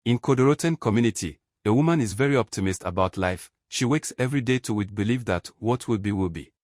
In Kodoroten community, a woman is very optimistic about life. She wakes every day with belief that what will be will be.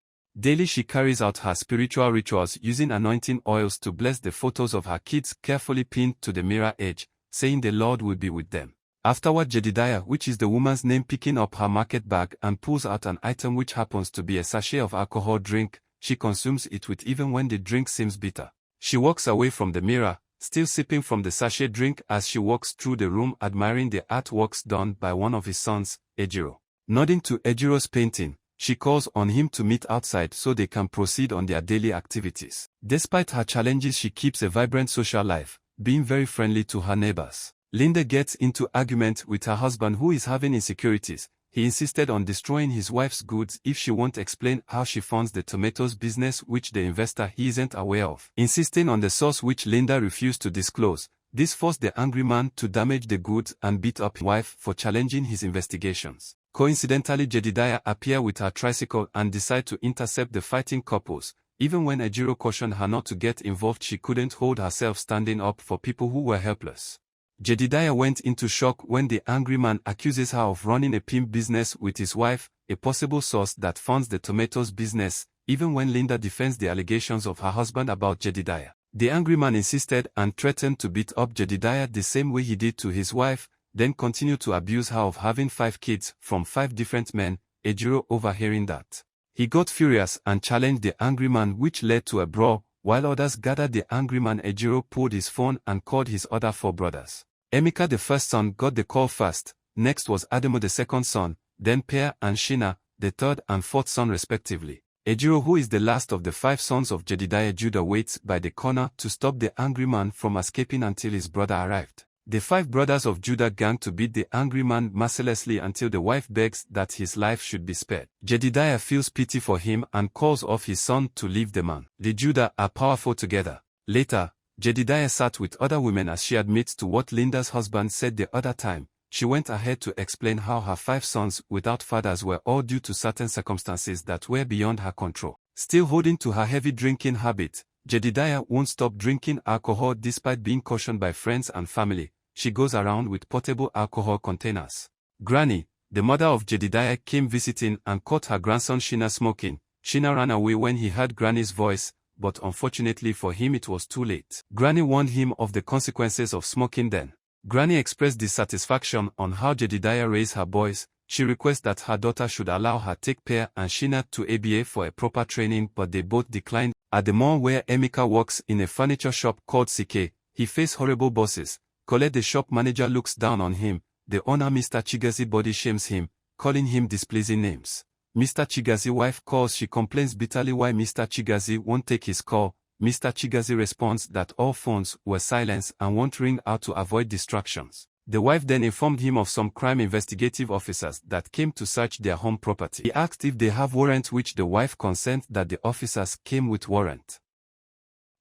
Daily she carries out her spiritual rituals using anointing oils to bless the photos of her kids carefully pinned to the mirror edge, saying the Lord will be with them. Afterward Jedidiah, which is the woman's name, picking up her market bag and pulls out an item which happens to be a sachet of alcohol drink. She consumes it with even when the drink seems bitter. She walks away from the mirror, still sipping from the sachet drink as she walks through the room admiring the artworks done by one of his sons, Ejiro. Nodding to Ejiro's painting, she calls on him to meet outside so they can proceed on their daily activities. Despite her challenges, she keeps a vibrant social life, being very friendly to her neighbors. Linda gets into argument with her husband who is having insecurities. He insisted on destroying his wife's goods if she won't explain how she funds the tomatoes business which the investor he isn't aware of. Insisting on the source which Linda refused to disclose, this forced the angry man to damage the goods and beat up his wife for challenging his investigations. Coincidentally, Jedidiah appears with her tricycle and decides to intercept the fighting couples. Even when Ejiro cautioned her not to get involved, she couldn't hold herself, standing up for people who were helpless. Jedidiah went into shock when the angry man accuses her of running a pimp business with his wife, a possible source that funds the tomatoes business. Even when Linda defends the allegations of her husband about Jedidiah, the angry man insisted and threatened to beat up Jedidiah the same way he did to his wife, then continued to abuse her of having 5 kids from 5 different men. Ejiro, overhearing that, he got furious and challenged the angry man, which led to a brawl. While others gathered the angry man, Ejiro pulled his phone and called his other 4 brothers. Emeka, the first son, got the call first. Next was Adamo, the second son, then Per and Shina, the third and fourth son respectively. Ejiro, who is the last of the 5 sons of Jedidiah Judah, waits by the corner to stop the angry man from escaping until his brother arrived. The 5 brothers of Judah gang to beat the angry man mercilessly until the wife begs that his life should be spared. Jedidiah feels pity for him and calls off his son to leave the man. The Judah are powerful together. Later, Jedidiah sat with other women as she admits to what Linda's husband said the other time. She went ahead to explain how her 5 sons without fathers were all due to certain circumstances that were beyond her control. Still holding to her heavy drinking habit, Jedidiah won't stop drinking alcohol despite being cautioned by friends and family. She goes around with portable alcohol containers. Granny, the mother of Jedidiah, came visiting and caught her grandson Shina smoking. Shina ran away when he heard Granny's voice, but unfortunately for him it was too late. Granny warned him of the consequences of smoking then. Granny expressed dissatisfaction on how Jedidiah raised her boys. She requests that her daughter should allow her take Per and Shina to ABA for a proper training, but they both declined. At the mall where Emeka works in a furniture shop called CK, he faced horrible bosses. Colette, the shop manager, looks down on him. The owner, Mr. Chigazi, body shames him, calling him displeasing names. Mr. Chigazi's wife calls. She complains bitterly why Mr. Chigazi won't take his call. Mr. Chigazi responds that all phones were silenced and won't ring out to avoid distractions. The wife then informed him of some crime investigative officers that came to search their home property. He asked if they have warrant, which the wife consented that the officers came with warrant.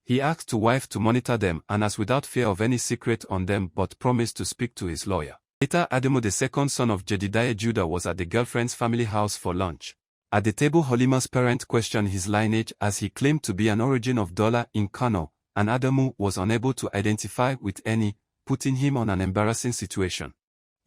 He asked the wife to monitor them and asked without fear of any secret on them, but promised to speak to his lawyer. Later, Adamo, the second son of Jedidiah Judah, was at the girlfriend's family house for lunch. At the table, Holima's parent questioned his lineage as he claimed to be an origin of Dollar in Kano, and Adamo was unable to identify with any, putting him on an embarrassing situation.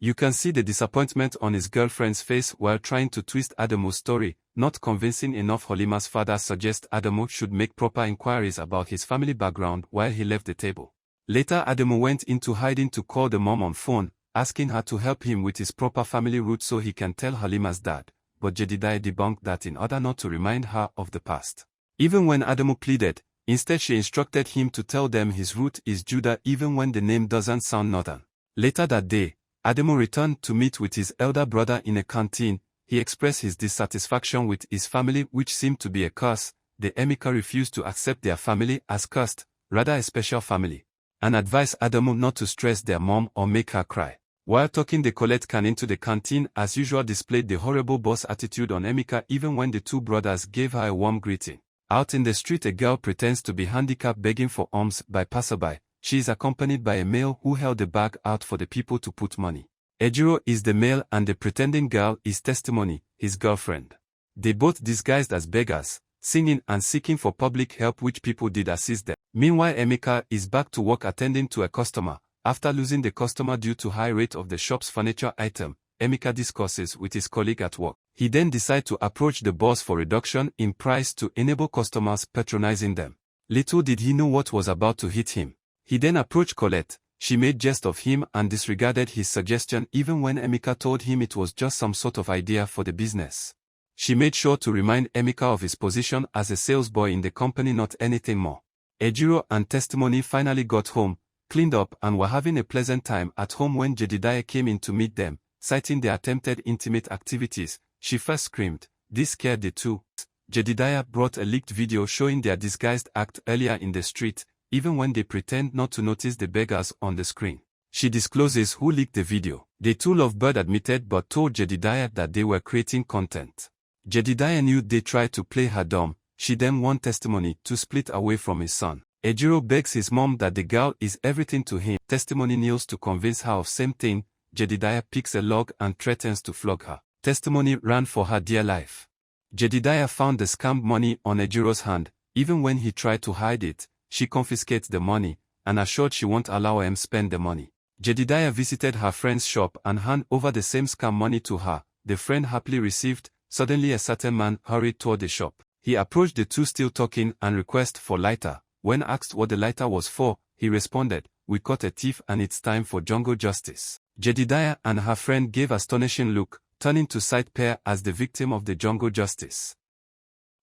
You can see the disappointment on his girlfriend's face while trying to twist Adamo's story. Not convincing enough, Holima's father suggests Adamo should make proper inquiries about his family background while he left the table. Later, Adamo went into hiding to call the mom on phone, asking her to help him with his proper family route so he can tell Holima's dad, but Jedidiah debunked that in order not to remind her of the past. Even when Adamo pleaded, instead she instructed him to tell them his root is Judah even when the name doesn't sound northern. Later that day, Adamo returned to meet with his elder brother in a canteen. He expressed his dissatisfaction with his family, which seemed to be a curse. The Emeka refused to accept their family as cursed, rather a special family, and advised Adamo not to stress their mom or make her cry. While talking, the Colette came into the canteen as usual, displayed the horrible boss attitude on Emeka even when the 2 brothers gave her a warm greeting. Out in the street, a girl pretends to be handicapped begging for alms by passerby. She is accompanied by a male who held the bag out for the people to put money. Ejiro is the male and the pretending girl is Testimony, his girlfriend. They both disguised as beggars, singing and seeking for public help, which people did assist them. Meanwhile, Emeka is back to work attending to a customer. After losing the customer due to high rate of the shop's furniture item, Emeka discusses with his colleague at work. He then decides to approach the boss for reduction in price to enable customers patronizing them. Little did he know what was about to hit him. He then approached Colette. She made jest of him and disregarded his suggestion even when Emeka told him it was just some sort of idea for the business. She made sure to remind Emeka of his position as a sales boy in the company, not anything more. Ejiro and Testimony finally got home, cleaned up and were having a pleasant time at home when Jedidiah came in to meet them, citing their attempted intimate activities. She first screamed. This scared the two. Jedidiah brought a leaked video showing their disguised act earlier in the street, even when they pretend not to notice the beggars on the screen. She discloses who leaked the video. The two lovebird admitted but told Jedidiah that they were creating content. Jedidiah knew they tried to play her dumb. She then won Testimony to split away from his son. Ejiro begs his mom that the girl is everything to him. Testimony kneels to convince her of same thing. Jedidiah picks a log and threatens to flog her. Testimony ran for her dear life. Jedidiah found the scammed money on Ejiro's hand. Even when he tried to hide it, she confiscates the money, and assured she won't allow him spend the money. Jedidiah visited her friend's shop and handed over the same scam money to her. The friend happily received. Suddenly a certain man hurried toward the shop. He approached the two still talking and requested for lighter. When asked what the lighter was for, he responded, "We caught a thief and it's time for jungle justice." Jedidiah and her friend gave astonishing look, turning to cite Pear as the victim of the jungle justice.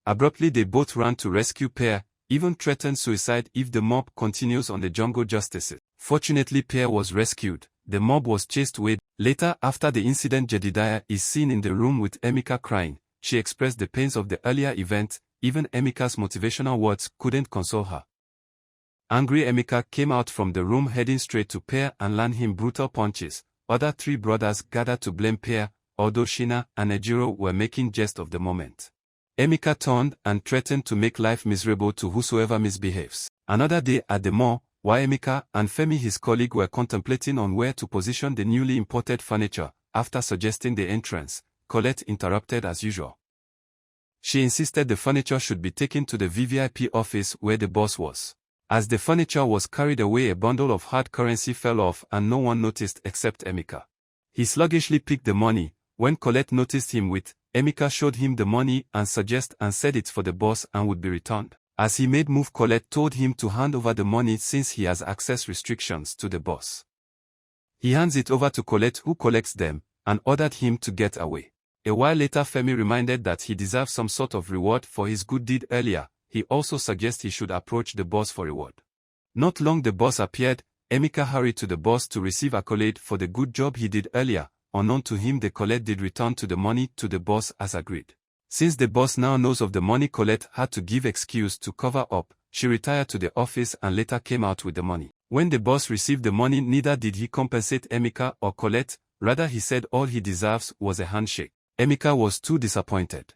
Abruptly they both ran to rescue Pear, even threatened suicide if the mob continues on the jungle justices. Fortunately Pear was rescued. The mob was chased away. Later, after the incident, Jedidiah is seen in the room with Emeka crying. She expressed the pains of the earlier event. Even Emeka's motivational words couldn't console her. Angry Emeka came out from the room heading straight to Pear and landed him brutal punches. Other three brothers gathered to blame Pear, although Shina and Ejiro were making jest of the moment. Emeka turned and threatened to make life miserable to whosoever misbehaves. Another day at the mall, while Emeka and Femi his colleague were contemplating on where to position the newly imported furniture, after suggesting the entrance, Colette interrupted as usual. She insisted the furniture should be taken to the VVIP office where the boss was. As the furniture was carried away, a bundle of hard currency fell off and no one noticed except Emeka. He sluggishly picked the money. When Colette noticed him with, Emeka showed him the money and said it's for the boss and would be returned. As he made move, Colette told him to hand over the money since he has access restrictions to the boss. He hands it over to Colette, who collects them, and ordered him to get away. A while later Femi reminded that he deserved some sort of reward for his good deed earlier. He also suggests he should approach the boss for reward. Not long the boss appeared. Emeka hurried to the boss to receive accolade for the good job he did earlier. Unknown to him, the Colette did return to the money to the boss as agreed. Since the boss now knows of the money, Colette had to give excuse to cover up. She retired to the office and later came out with the money. When the boss received the money, neither did he compensate Emeka or Colette. Rather, he said all he deserves was a handshake. Emeka was too disappointed.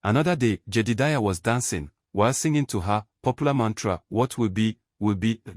Another day, Jedidiah was dancing, while singing to her popular mantra, "What will be,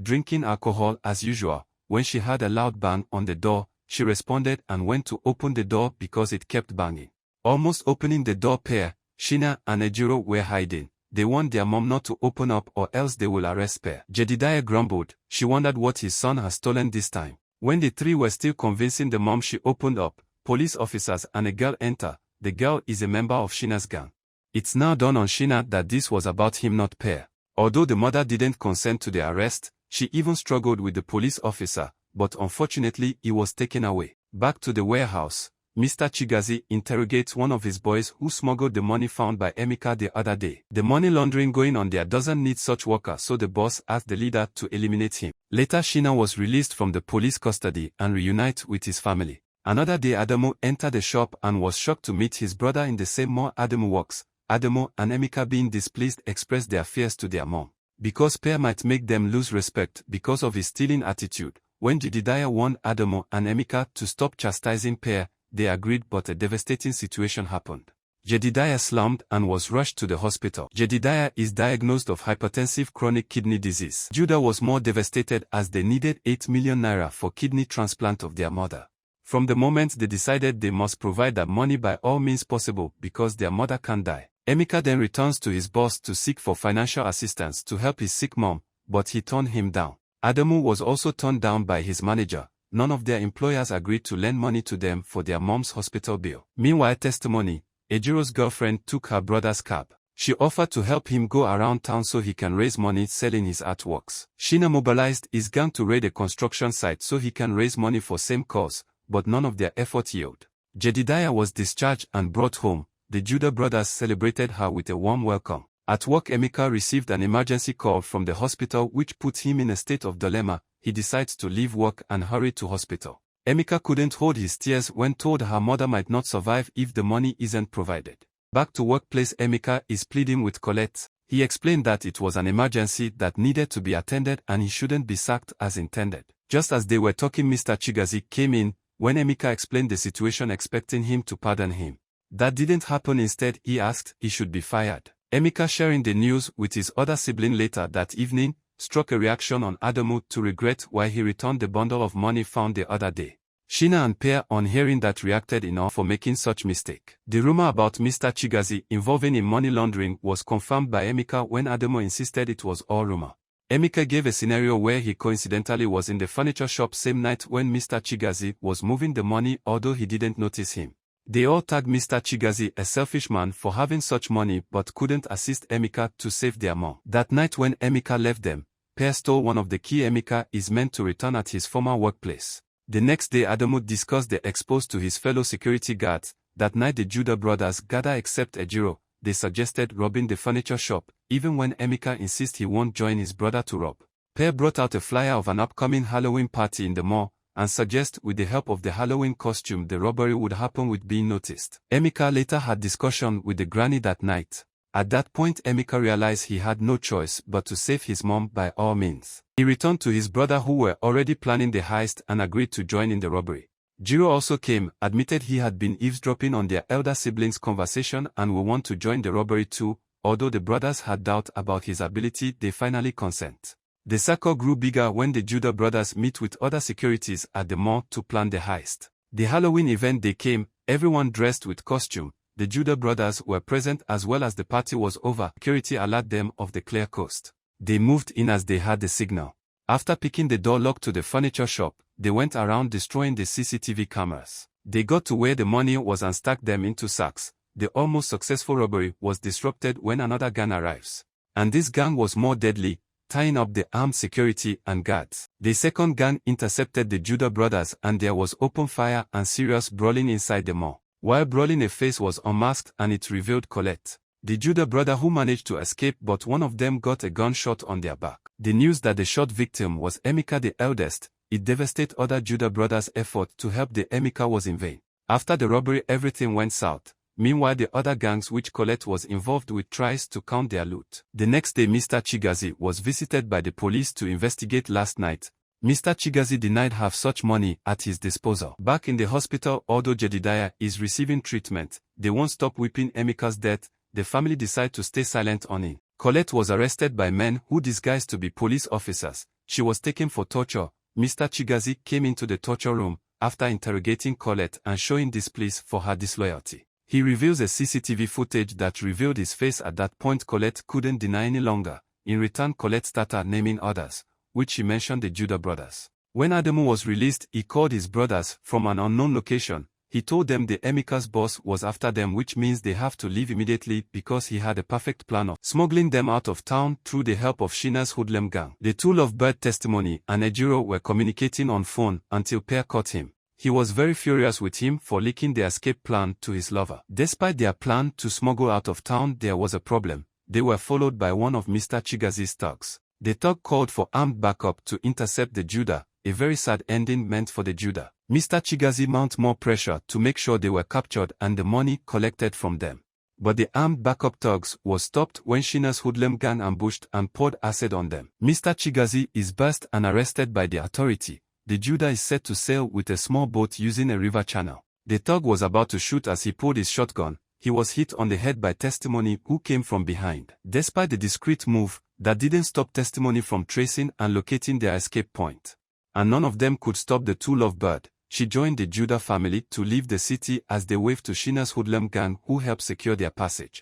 drinking alcohol as usual." When she heard a loud bang on the door, she responded and went to open the door because it kept banging. Almost opening the door, Pear, Shina and Ejiro were hiding. They warned their mom not to open up or else they will arrest Pear. Jedidiah grumbled. She wondered what his son has stolen this time. When the three were still convincing the mom, she opened up. Police officers and a girl enter. The girl is a member of Shina's gang. It's now dawned on Shina that this was about him, not Pear. Although the mother didn't consent to the arrest, she even struggled with the police officer, but unfortunately he was taken away. Back to the warehouse, Mr. Chigazi interrogates one of his boys who smuggled the money found by Emeka the other day. The money laundering going on there doesn't need such workers, so the boss asked the leader to eliminate him. Later Shina was released from the police custody and reunited with his family. Another day Adamu entered the shop and was shocked to meet his brother in the same mall Adamu works. Adamu and Emeka, being displeased, expressed their fears to their mom. Because Pear might make them lose respect because of his stealing attitude. When Jedidiah warned Adamu and Emeka to stop chastising Pear, they agreed, but a devastating situation happened. Jedidiah slumped and was rushed to the hospital. Jedidiah is diagnosed of hypertensive chronic kidney disease. Judah was more devastated as they needed 8 million naira for kidney transplant of their mother. From the moment they decided they must provide that money by all means possible because their mother can't die. Emeka then returns to his boss to seek for financial assistance to help his sick mom, but he turned him down. Adamu was also turned down by his manager. None of their employers agreed to lend money to them for their mom's hospital bill. Meanwhile, testimony, Ejiro's girlfriend took her brother's cab. She offered to help him go around town so he can raise money selling his artworks. Shina mobilized his gang to raid a construction site so he can raise money for same cause, but none of their effort yielded. Jedidiah was discharged and brought home. The Judah brothers celebrated her with a warm welcome. At work, Emeka received an emergency call from the hospital which put him in a state of dilemma. He decides to leave work and hurry to hospital. Emeka couldn't hold his tears when told her mother might not survive if the money isn't provided. Back to workplace, Emeka is pleading with Colette. He explained that it was an emergency that needed to be attended and he shouldn't be sacked as intended. Just as they were talking, Mr. Chigazi came in. When Emeka explained the situation, expecting him to pardon him. That didn't happen. Instead, he asked he should be fired. Emeka, sharing the news with his other sibling later that evening, struck a reaction on Adamu to regret why he returned the bundle of money found the other day. Shina and Per, on hearing that, reacted in awe for making such mistake. The rumor about Mr. Chigazi involving in money laundering was confirmed by Emeka when Adamu insisted it was all rumor. Emeka gave a scenario where he coincidentally was in the furniture shop same night when Mr. Chigazi was moving the money, although he didn't notice him. They all tagged Mr. Chigazi a selfish man for having such money but couldn't assist Emeka to save their mom. That night when Emeka left them, Per stole one of the key Emeka is meant to return at his former workplace. The next day, Adamu discussed the expose to his fellow security guards. That night the Judah brothers gather except Ejiro. They suggested robbing the furniture shop, even when Emeka insists he won't join his brother to rob. Per brought out a flyer of an upcoming Halloween party in the mall, and suggest with the help of the Halloween costume the robbery would happen with being noticed. Emeka later had discussion with the granny that night. At that point, Emeka realized he had no choice but to save his mom by all means. He returned to his brother who were already planning the heist and agreed to join in the robbery. Jiro also came, admitted he had been eavesdropping on their elder siblings' conversation and would want to join the robbery too. Although the brothers had doubt about his ability, they finally consent. The circle grew bigger when the Judah brothers meet with other securities at the mall to plan the heist. The Halloween event they came, everyone dressed with costume. The Judah brothers were present as well as the party was over. Security alerted them of the clear coast. They moved in as they had the signal. After picking the door lock to the furniture shop, they went around destroying the CCTV cameras. They got to where the money was and stacked them into sacks. The almost successful robbery was disrupted when another gang arrives. And this gang was more deadly, tying up the armed security and guards. The second gang intercepted the Judah brothers and there was open fire and serious brawling inside the mall. While brawling, a face was unmasked and it revealed Colette, the Judah brother who managed to escape, but one of them got a gunshot on their back. The news that the shot victim was Emeka the eldest, it devastated other Judah brothers' effort to help the Emeka was in vain. After the robbery, everything went south. Meanwhile, the other gangs which Colette was involved with tries to count their loot. The next day, Mr. Chigazi was visited by the police to investigate. Last night, Mr. Chigazi denied have such money at his disposal. Back in the hospital, although Jedidiah is receiving treatment, they won't stop weeping Emeka's death. The family decide to stay silent on it. Colette was arrested by men who disguised to be police officers. She was taken for torture. Mr. Chigazi came into the torture room after interrogating Colette and showing displeasure for her disloyalty. He reveals a CCTV footage that revealed his face. At that point, Colette couldn't deny any longer. In return, Colette started naming others, which she mentioned the Judah brothers. When Adamu was released, he called his brothers from an unknown location. He told them the Emeka's boss was after them, which means they have to leave immediately because he had a perfect plan of smuggling them out of town through the help of Shina's hoodlum gang. The two Lovebird testimony and Ejiro were communicating on phone until Per caught him. He was very furious with him for leaking the escape plan to his lover. Despite their plan to smuggle out of town, there was a problem. They were followed by one of Mr. Chigazi's thugs. The thug called for armed backup to intercept the Judah, a very sad ending meant for the Judah. Mr. Chigazi mounted more pressure to make sure they were captured and the money collected from them. But the armed backup thugs was stopped when Shina's hoodlum gang ambushed and poured acid on them. Mr. Chigazi is burst and arrested by the authority. The Judah is set to sail with a small boat using a river channel. The thug was about to shoot as he pulled his shotgun. He was hit on the head by Testimony, who came from behind. Despite the discreet move, that didn't stop Testimony from tracing and locating their escape point. And none of them could stop the two Lovebird. She joined the Judah family to leave the city as they waved to Shina's hoodlum gang, who helped secure their passage.